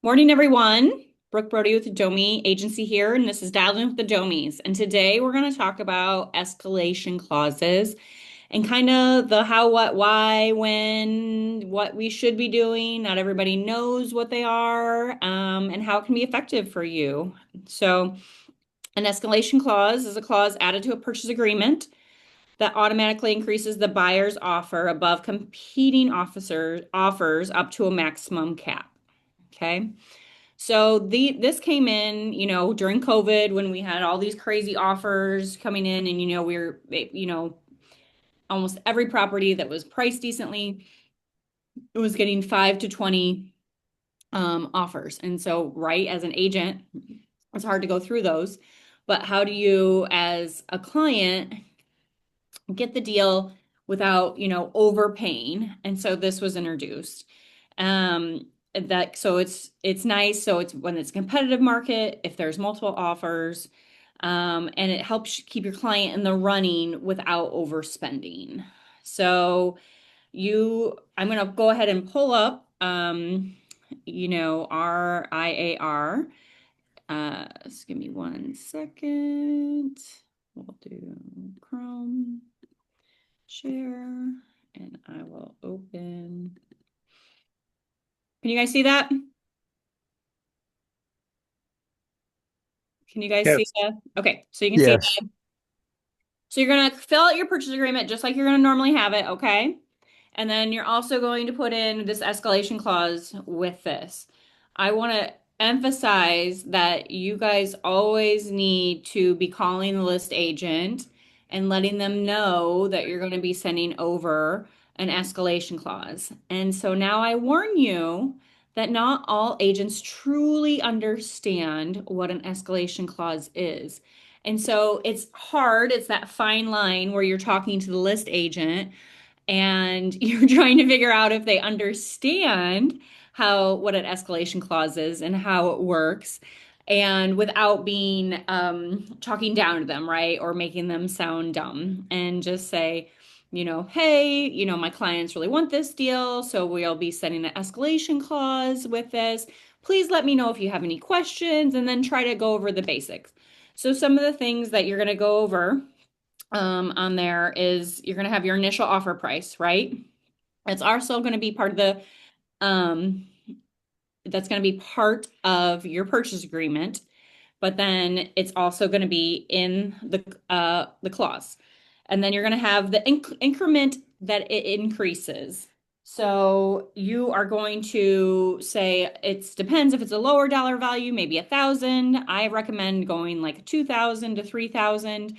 Morning, everyone. Brooke Brody with the Domi agency here, and this is Dialed In with the Domis. And today we're going to talk about escalation clauses and kind of the how, what, why, when, what we should be doing. Not everybody knows what they are, and how it can be effective for you. So, an escalation clause is a clause added to a purchase agreement that automatically increases the buyer's offer above competing offers up to a maximum cap. Okay. So this came in, during COVID when we had all these crazy offers coming in and almost every property that was priced decently was getting 5 to 20 offers. And so, right, as an agent, it's hard to go through those. But how do you, as a client, get the deal without, overpaying? And so this was introduced. It's nice. So it's when it's a competitive market, if there's multiple offers, and it helps keep your client in the running without overspending. So I'm going to go ahead and pull up, our IAR. Just give me 1 second. We'll do Chrome share, and I will open. Can you guys see that? Can you guys see Yes. that? Okay, so you can see Yes. that. So you're going to fill out your purchase agreement just like you're going to normally have it, okay? And then you're also going to put in this escalation clause with this. I want to emphasize that you guys always need to be calling the list agent and letting them know that you're going to be sending over an escalation clause. And so now I warn you that not all agents truly understand what an escalation clause is. And so it's hard. It's that fine line where you're talking to the list agent and you're trying to figure out if they understand what an escalation clause is and how it works, and without being talking down to them, right? Or making them sound dumb, and just say, hey, my clients really want this deal, so we'll be setting an escalation clause with this. Please let me know if you have any questions, and then try to go over the basics. So some of the things that you're going to go over on there is you're going to have your initial offer price, right? It's also going to be part of um, that's going to be part of your purchase agreement, but then it's also going to be in the clause. And then you're going to have the increment that it increases. So you are going to say it depends if it's a lower dollar value, maybe 1,000. I recommend going like 2,000 to 3,000.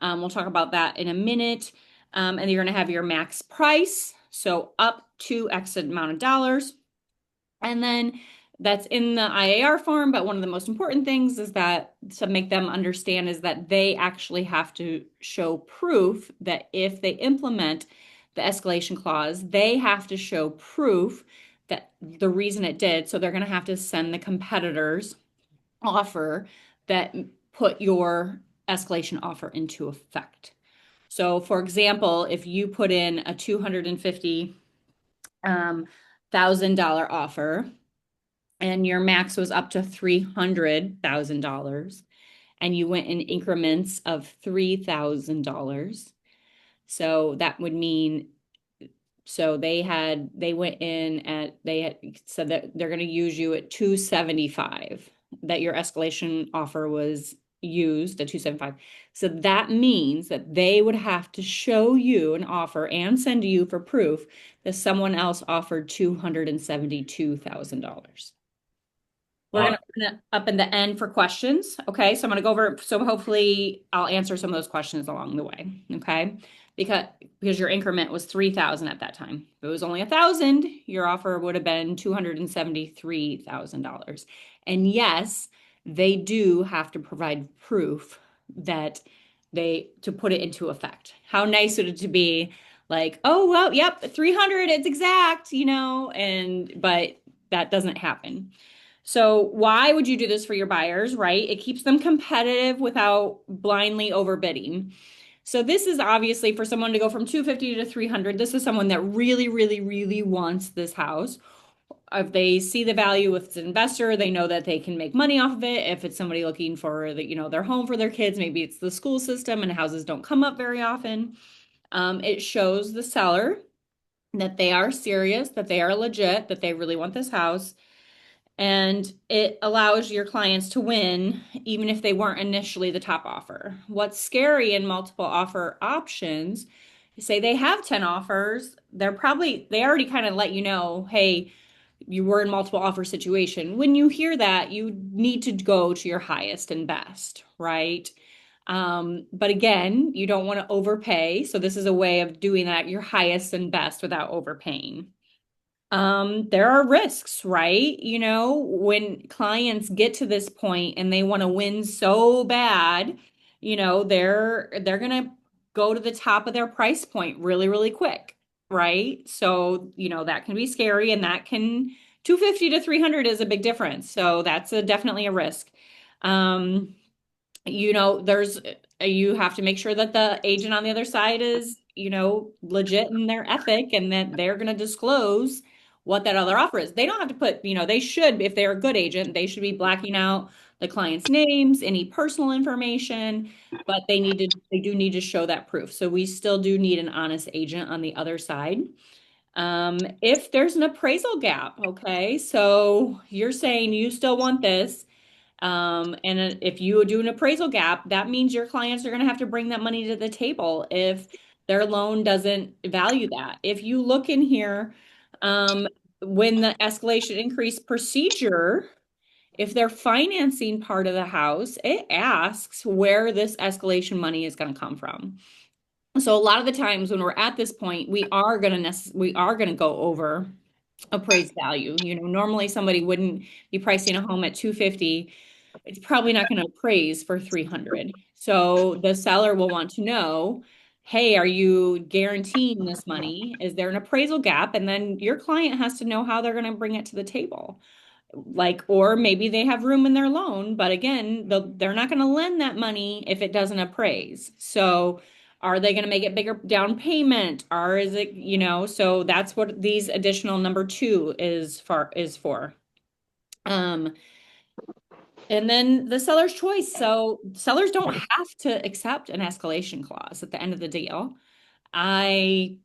We'll talk about that in a minute. And you're going to have your max price, so up to X amount of dollars. And then that's in the IAR form. But one of the most important things is that to make them understand is that they actually have to show proof that if they implement the escalation clause, they have to show proof that the reason it did. So they're going to have to send the competitors offer that put your escalation offer into effect. So, for example, if you put in a $250,000 offer and your max was up to $300,000 and you went in increments of $3,000, so that would mean they went in at they had said that they're going to use you at 275, that your escalation offer was used at 275. So that means that they would have to show you an offer and send to you for proof that someone else offered $272,000. We're going Uh, to open it up in the end for questions. Okay. So I'm going to go over, so hopefully I'll answer some of those questions along the way. Okay. Because your increment was 3,000 at that time. If it was only 1,000, your offer would have been $273,000. And yes, they do have to provide proof that to put it into effect. How nice would it to be like, oh, well, yep, 300, it's exact, but that doesn't happen. So why would you do this for your buyers, right? It keeps them competitive without blindly overbidding. So this is obviously for someone to go from 250 to 300. This is someone that really, really, really wants this house. if they see the value, if it's an investor, they know that they can make money off of it. If it's somebody looking for their home for their kids, maybe it's the school system and houses don't come up very often. It shows the seller that they are serious, that they are legit, that they really want this house. And it allows your clients to win even if they weren't initially the top offer. What's scary in multiple offer options, say they have 10 offers, they already kind of let you know, hey, you were in multiple offer situation. When you hear that, you need to go to your highest and best, right? But again, you don't want to overpay. So this is a way of doing that, your highest and best without overpaying. There are risks, right? When clients get to this point and they want to win so bad, they're gonna go to the top of their price point really, really quick, right? So, that can be scary and that can 250 to 300 is a big difference. So that's definitely a risk. Um, there's you have to make sure that the agent on the other side is, legit in their ethic and that they're going to disclose what that other offer is. They don't have to put, they should, if they're a good agent, they should be blacking out the client's names, any personal information, but they do need to show that proof. So we still do need an honest agent on the other side. If there's an appraisal gap, okay, so you're saying you still want this. And if you do an appraisal gap, that means your clients are going to have to bring that money to the table if their loan doesn't value that. If you look in here, um, when the escalation increase procedure, if they're financing part of the house, it asks where this escalation money is going to come from. So a lot of the times when we're at this point, we are going to go over appraised value. Normally somebody wouldn't be pricing a home at 250. It's probably not going to appraise for 300. So the seller will want to know, hey, are you guaranteeing this money? Is there an appraisal gap? And then your client has to know how they're going to bring it to the table. Or maybe they have room in their loan, but again, they're not going to lend that money if it doesn't appraise. So are they going to make it bigger down payment? Or is it, so that's what these additional number two is for. Um, and then the seller's choice. So sellers don't have to accept an escalation clause at the end of the deal. I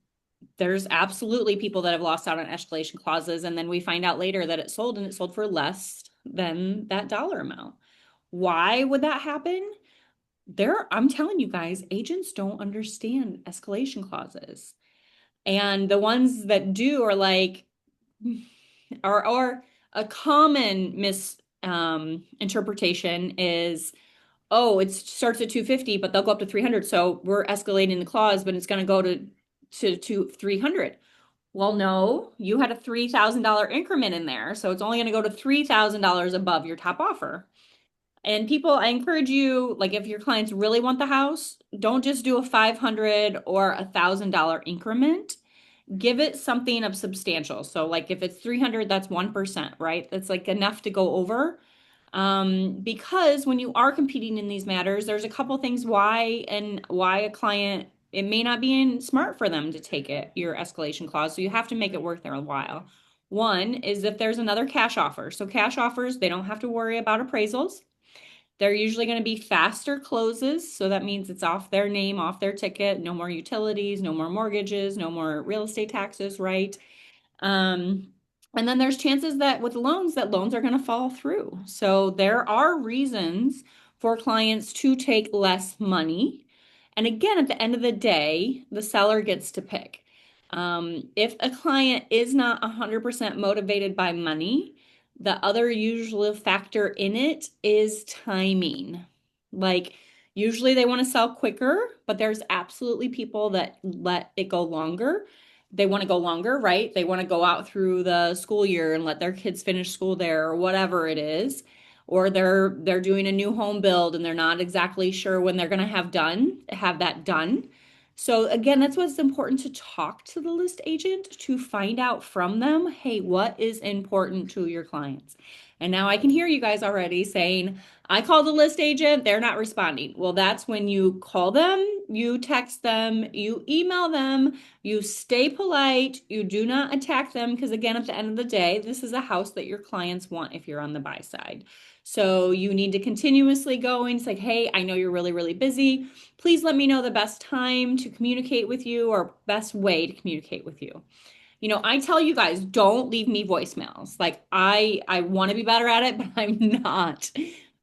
There's absolutely people that have lost out on escalation clauses, and then we find out later that it sold for less than that dollar amount. Why would that happen? I'm telling you guys, agents don't understand escalation clauses. And the ones that do are like, or a common interpretation is, oh, it starts at 250, but they'll go up to 300. So we're escalating the clause, but it's going to go to 300. Well, no, you had a $3,000 increment in there, so it's only going to go to $3,000 above your top offer. And people, I encourage you, like if your clients really want the house, don't just do a 500 or $1,000 increment. Give it something of substantial. So like if it's 300, that's 1%, right? That's like enough to go over. Because when you are competing in these matters, there's a couple things why a client, it may not be smart for them to take your escalation clause. So you have to make it worth their while. One is if there's another cash offer. So cash offers, they don't have to worry about appraisals. They're usually going to be faster closes. So that means it's off their name, off their ticket, no more utilities, no more mortgages, no more real estate taxes, right? Um, and then there's chances that with loans, that loans are going to fall through. So there are reasons for clients to take less money. And again, at the end of the day, the seller gets to pick. If a client is not 100% motivated by money, the other usual factor in it is timing. Like, usually they want to sell quicker, but there's absolutely people that let it go longer. They want to go longer, right? They want to go out through the school year and let their kids finish school there or whatever it is. Or they're doing a new home build and they're not exactly sure when they're going to have that done. So again, that's what's important to talk to the list agent to find out from them, hey, what is important to your clients? And now I can hear you guys already saying, I called the list agent, they're not responding. Well, that's when you call them, you text them, you email them, you stay polite, you do not attack them. Because again, at the end of the day, this is a house that your clients want if you're on the buy side. So you need to continuously go and say, hey, I know you're really, really busy. Please let me know the best time to communicate with you or best way to communicate with you. I tell you guys, don't leave me voicemails. Like I want to be better at it, but I'm not.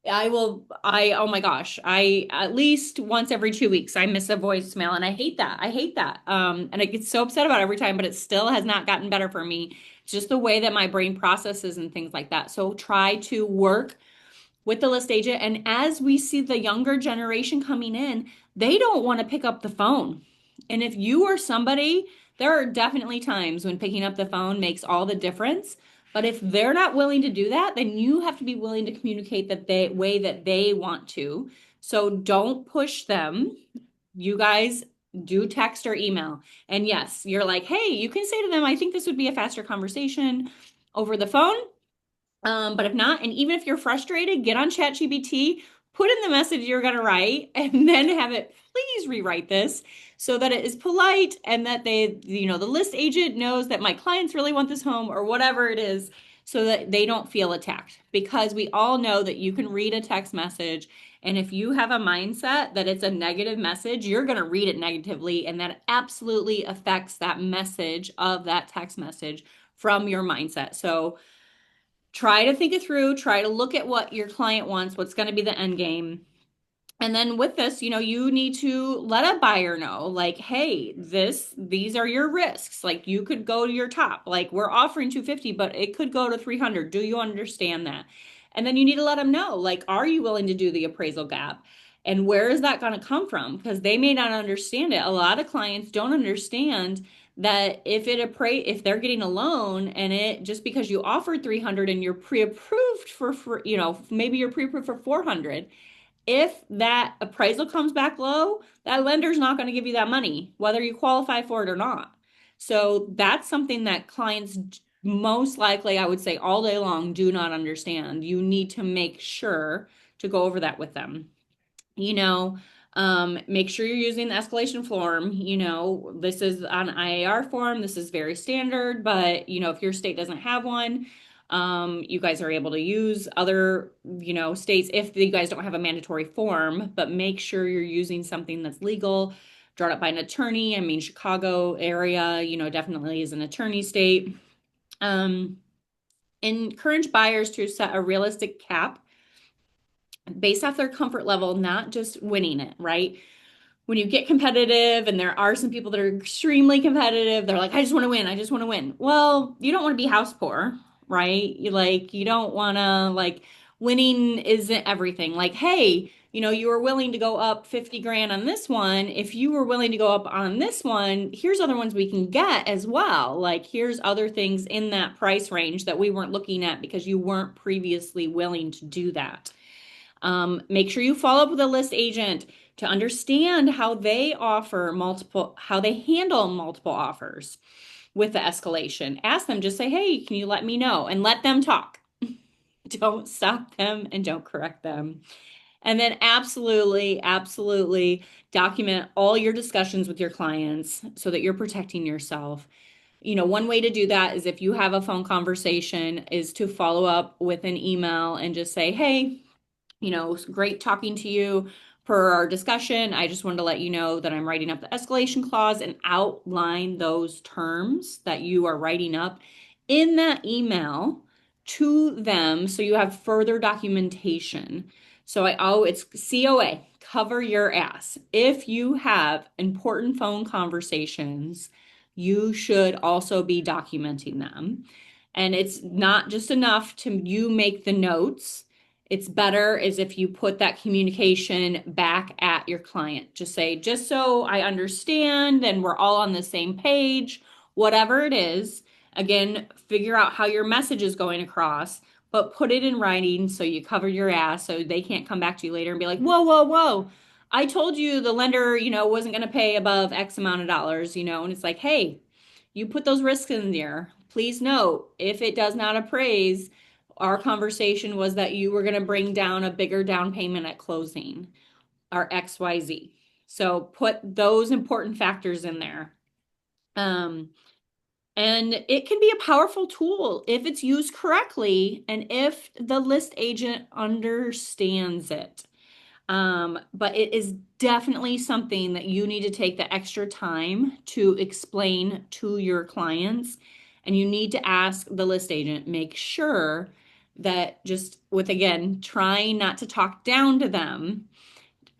Oh my gosh, I at least once every 2 weeks I miss a voicemail and I hate that. I hate that. And I get so upset about it every time, but it still has not gotten better for me. It's just the way that my brain processes and things like that. So try to work with the list agent. And as we see the younger generation coming in, they don't want to pick up the phone. And if you are somebody, there are definitely times when picking up the phone makes all the difference. But if they're not willing to do that, then you have to be willing to communicate that they way that they want to. So don't push them. You guys do text or email. And yes, you're like, hey, you can say to them, I think this would be a faster conversation over the phone. But if not, and even if you're frustrated, get on ChatGPT, put in the message you're going to write, and then have it please rewrite this so that it is polite and that the list agent knows that my clients really want this home or whatever it is so that they don't feel attacked. Because we all know that you can read a text message. And if you have a mindset that it's a negative message, you're going to read it negatively. And that absolutely affects that message of that text message from your mindset. So, try to think it through, try to look at what your client wants, what's going to be the end game. And then with this, you need to let a buyer know, like, hey, these are your risks. Like you could go to your top. Like we're offering 250, but it could go to 300. Do you understand that? And then you need to let them know, like, are you willing to do the appraisal gap? And where is that going to come from? Because they may not understand it. A lot of clients don't understand that if they're getting a loan and it just because you offered 300 and you're pre-approved for maybe you're pre-approved for 400, if that appraisal comes back low, that lender's not going to give you that money, whether you qualify for it or not. So that's something that clients most likely, I would say all day long, do not understand. You need to make sure to go over that with them you know, make sure you're using the escalation form. This is an IAR form. This is very standard, but if your state doesn't have one, you guys are able to use other, states if you guys don't have a mandatory form, but make sure you're using something that's legal, drawn up by an attorney. I mean, Chicago area, definitely is an attorney state. Um, Encourage buyers to set a realistic cap based off their comfort level, not just winning it, right? When you get competitive, and there are some people that are extremely competitive, they're like, I just want to win. I just want to win. Well, you don't want to be house poor, right? You don't want to winning isn't everything. Like, hey, you were willing to go up 50 grand on this one. If you were willing to go up on this one, here's other ones we can get as well. Like, here's other things in that price range that we weren't looking at because you weren't previously willing to do that. Make sure you follow up with a list agent to understand how they handle multiple offers with the escalation. Ask them, just say, hey, can you let me know? And let them talk. Don't stop them and don't correct them. And then absolutely, absolutely document all your discussions with your clients so that you're protecting yourself. One way to do that is if you have a phone conversation, is to follow up with an email and just say, hey, great talking to you per our discussion. I just wanted to let you know that I'm writing up the escalation clause and outline those terms that you are writing up in that email to them so you have further documentation. So it's COA, cover your ass. If you have important phone conversations, you should also be documenting them. And it's not just enough to you make the notes. It's better is if you put that communication back at your client. Just say, just so I understand and we're all on the same page, whatever it is. Again, figure out how your message is going across, but put it in writing so you cover your ass so they can't come back to you later and be like, whoa, whoa, whoa. I told you the lender, wasn't going to pay above X amount of dollars, and it's like, hey, you put those risks in there. Please note, if it does not appraise our conversation was that you were going to bring down a bigger down payment at closing or XYZ. So put those important factors in there. Um, and it can be a powerful tool if it's used correctly and if the list agent understands it. But it is definitely something that you need to take the extra time to explain to your clients. And you need to ask the list agent, make sure that just with, again, trying not to talk down to them,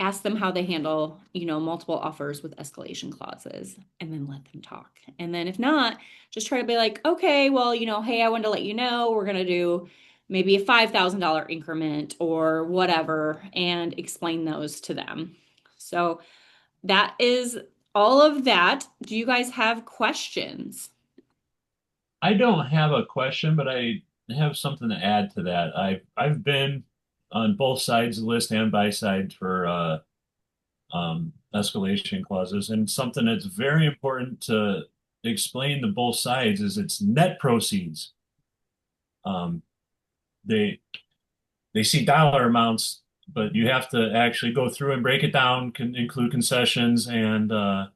ask them how they handle, multiple offers with escalation clauses and then let them talk. And then if not, just try to be like, okay, well, hey, I wanted to let you know we're going to do maybe a $5,000 increment or whatever and explain those to them. So that is all of that. Do you guys have questions? I don't have a question, but I have something to add to that. I've been on both sides of the list and buy side for escalation clauses, and something that's very important to explain to both sides is its net proceeds. Um, they they see dollar amounts, but you have to actually go through and break it down, can include concessions and uh,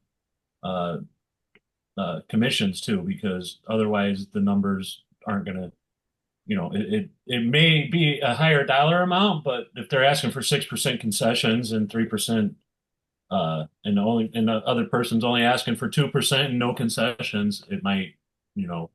commissions too, because otherwise the numbers aren't going to, it may be a higher dollar amount, but if they're asking for 6% concessions and 3%, and the other person's only asking for 2% and no concessions, it might, you know,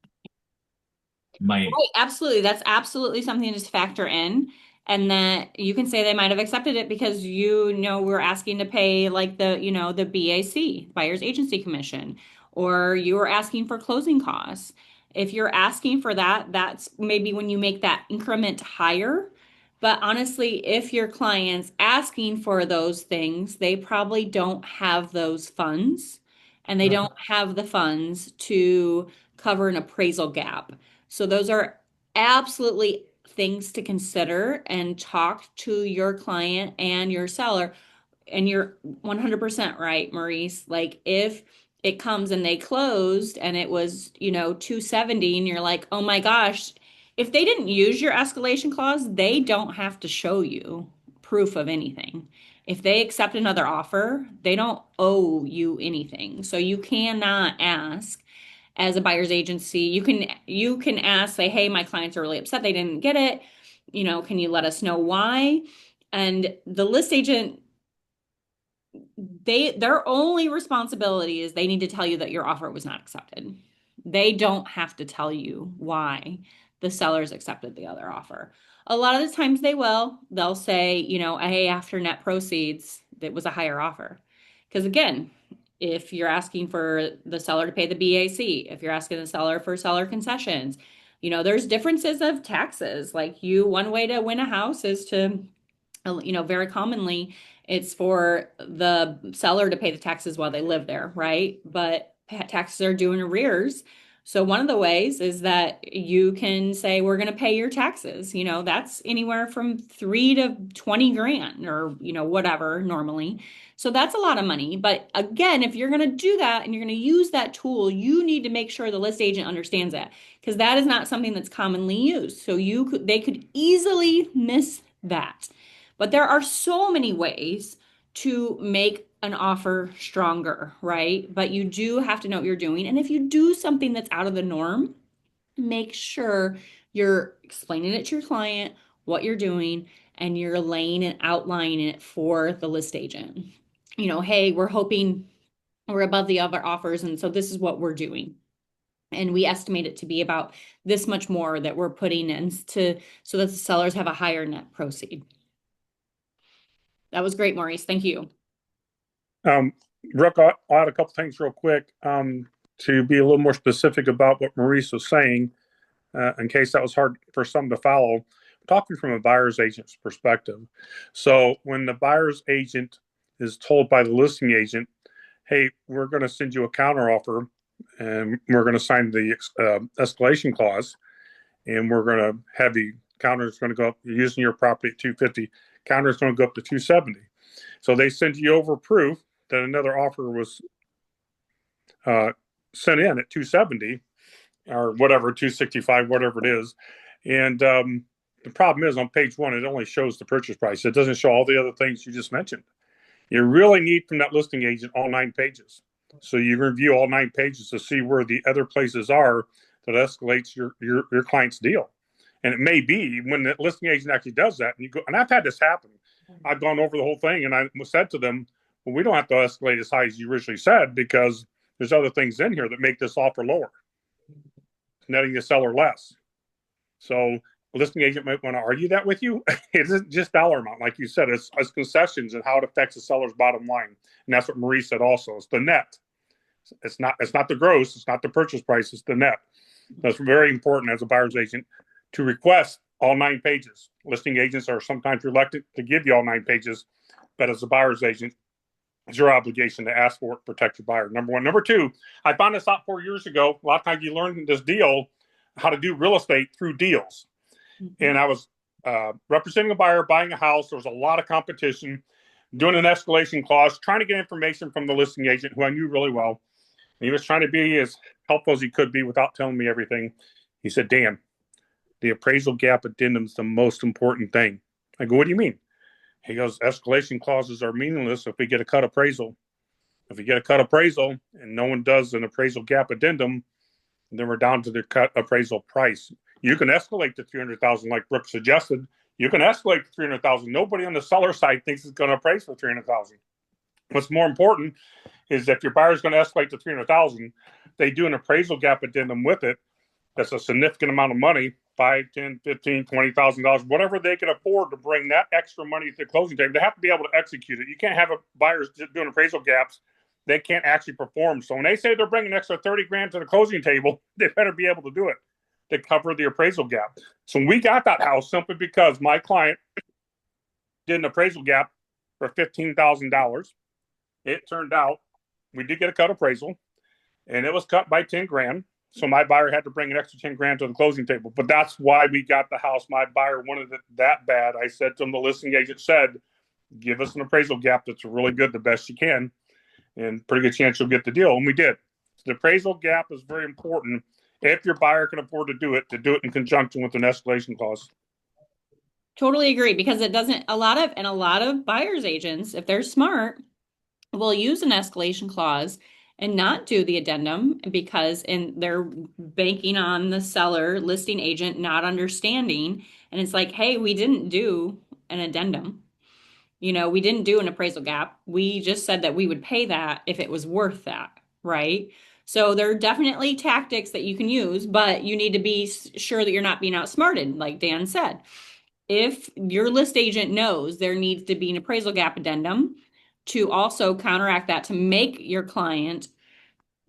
might. Right, absolutely. That's absolutely something to just factor in. And that you can say they might have accepted it because we're asking to pay like the BAC, Buyer's Agency Commission, or you were asking for closing costs. If you're asking for that, that's maybe when you make that increment higher. But honestly, if your client's asking for those things, they probably don't have those funds and they don't have the funds to cover an appraisal gap. So those are absolutely things to consider and talk to your client and your seller. And you're 100% right, Maurice. Like if it comes and they closed and it was, 270 and you're like, "Oh my gosh, if they didn't use your escalation clause, they don't have to show you proof of anything. If they accept another offer, they don't owe you anything. So you cannot ask as a buyer's agency, you can ask, say, hey, my clients are really upset they didn't get it. Can you let us know why? And the list agent, their only responsibility is they need to tell you that your offer was not accepted. They don't have to tell you why the sellers accepted the other offer. A lot of the times they will. They'll say, hey, after net proceeds, it was a higher offer. Because again, if you're asking for the seller to pay the BAC, if you're asking the seller for seller concessions, there's differences of taxes. Like one way to win a house is to, very commonly it's for the seller to pay the taxes while they live there, right? But taxes are due in arrears. So one of the ways is that you can say, we're going to pay your taxes. That's anywhere from 3 to 20 grand or, whatever normally. So that's a lot of money. But again, if you're going to do that and you're going to use that tool, you need to make sure the list agent understands that because that is not something that's commonly used. So they could easily miss that. But there are so many ways to make an offer stronger, right? But you do have to know what you're doing. And if you do something that's out of the norm, make sure you're explaining it to your client, what you're doing, and you're laying and outlining it for the list agent. Hey, we're hoping we're above the other offers, and so this is what we're doing. And we estimate it to be about this much more that we're putting in so that the sellers have a higher net proceed. That was great, Maurice. Thank you. Um, Brooke, I'll add a couple things real quick to be a little more specific about what Maurice was saying, in case that was hard for some to follow. Talking from a buyer's agent's perspective. So when the buyer's agent is told by the listing agent, hey, we're going to send you a counteroffer and we're going to sign the escalation clause and we're going to have the counter is going to go up, you're using your property at 250, counter is going to go up to 270. So they send you over proof that another offer was sent in at 270 or whatever, 265, whatever it is. And the problem is on page one, it only shows the purchase price. It doesn't show all the other things you just mentioned. You really need from that listing agent all 9 pages. So you review all 9 pages to see where the other places are that escalates your client's deal. And it may be when the listing agent actually does that, and you go, and I've had this happen. I've gone over the whole thing and I said to them, well, we don't have to escalate as high as you originally said because there's other things in here that make this offer lower, netting the seller less. So a listing agent might want to argue that with you. It isn't just dollar amount, like you said. It's concessions and how it affects the seller's bottom line, and that's what Marie said. Also, it's the net. It's not the gross. It's not the purchase price. It's the net. That's very important as a buyer's agent to request all 9 pages. Listing agents are sometimes reluctant to give you all 9 pages, but as a buyer's agent, it's your obligation to ask for it, protect your buyer. Number one. Number two, I found this out 4 years ago. A lot of times you learn this deal, how to do real estate through deals. And I was representing a buyer buying a house. There was a lot of competition, doing an escalation clause, trying to get information from the listing agent who I knew really well. And he was trying to be as helpful as he could be without telling me everything. He said, Dan, the appraisal gap addendum is the most important thing. I go, what do you mean? He goes, escalation clauses are meaningless if we get a cut appraisal. If we get a cut appraisal and no one does an appraisal gap addendum, then we're down to the cut appraisal price. You can escalate to 300,000 like Brooke suggested. You can escalate to 300,000. Nobody on the seller side thinks it's going to appraise for 300,000. What's more important is if your buyer is going to escalate to 300,000, they do an appraisal gap addendum with it. That's a significant amount of money, 5, 10, 15, $20,000, whatever they can afford to bring that extra money to the closing table. They have to be able to execute it. You can't have buyers doing appraisal gaps. They can't actually perform. So when they say they're bringing an extra 30 grand to the closing table, they better be able to do it to cover the appraisal gap. So we got that house simply because my client did an appraisal gap for $15,000. It turned out we did get a cut appraisal and it was cut by 10 grand. So my buyer had to bring an extra 10 grand to the closing table. But that's why we got the house. My buyer wanted it that bad. I said to him, the listing agent said, give us an appraisal gap that's really good, the best you can, and pretty good chance you'll get the deal. And we did. So the appraisal gap is very important if your buyer can afford to do it in conjunction with an escalation clause. Totally agree because it doesn't a lot of buyers agents, if they're smart, will use an escalation clause and not do the addendum because they're banking on the seller listing agent not understanding. And it's like, hey, we didn't do an addendum. We didn't do an appraisal gap. We just said that we would pay that if it was worth that, right? So there are definitely tactics that you can use, but you need to be sure that you're not being outsmarted, like Dan said. If your list agent knows there needs to be an appraisal gap addendum to also counteract that to make your client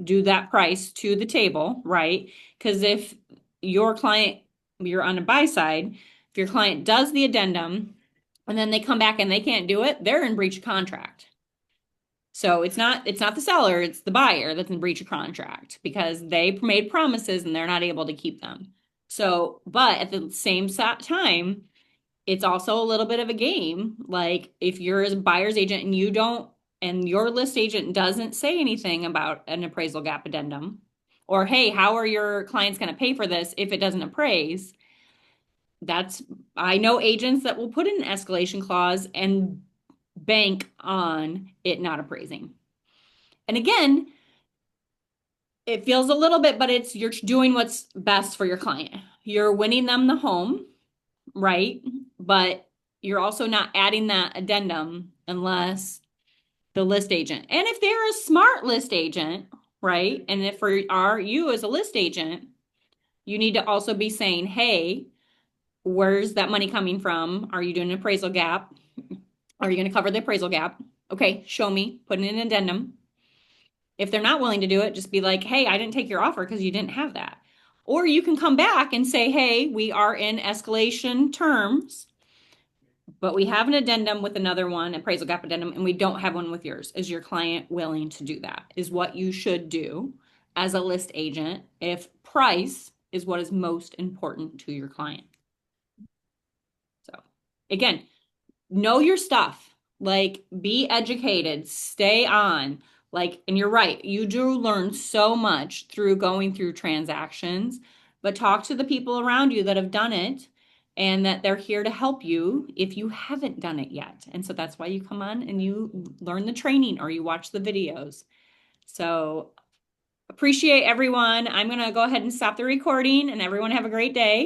do that price to the table, right? Because if your client, you're on a buy side, if your client does the addendum and then they come back and they can't do it, they're in breach of contract. So it's not the seller, it's the buyer that's in breach of contract because they made promises and they're not able to keep them. So, but at the same time, it's also a little bit of a game. Like if you're a buyer's agent and you don't, and your list agent doesn't say anything about an appraisal gap addendum, or hey, how are your clients going to pay for this if it doesn't appraise? I know agents that will put in an escalation clause and bank on it not appraising. And again, it feels a little bit, but you're doing what's best for your client. You're winning them the home, right? But you're also not adding that addendum unless the list agent. And if they're a smart list agent, right? And if you as a list agent, you need to also be saying, hey, where's that money coming from? Are you doing an appraisal gap? Are you going to cover the appraisal gap? Okay, show me, put in an addendum. If they're not willing to do it, just be like, hey, I didn't take your offer because you didn't have that. Or you can come back and say, hey, we are in escalation terms, but we have an addendum with another one, appraisal gap addendum, and we don't have one with yours. Is your client willing to do that? Is what you should do as a list agent if price is what is most important to your client. So again, know your stuff. Like be educated, stay on. Like, and you're right, you do learn so much through going through transactions, but talk to the people around you that have done it and that they're here to help you if you haven't done it yet. And so that's why you come on and you learn the training or you watch the videos. So appreciate everyone. I'm going to go ahead and stop the recording and everyone have a great day.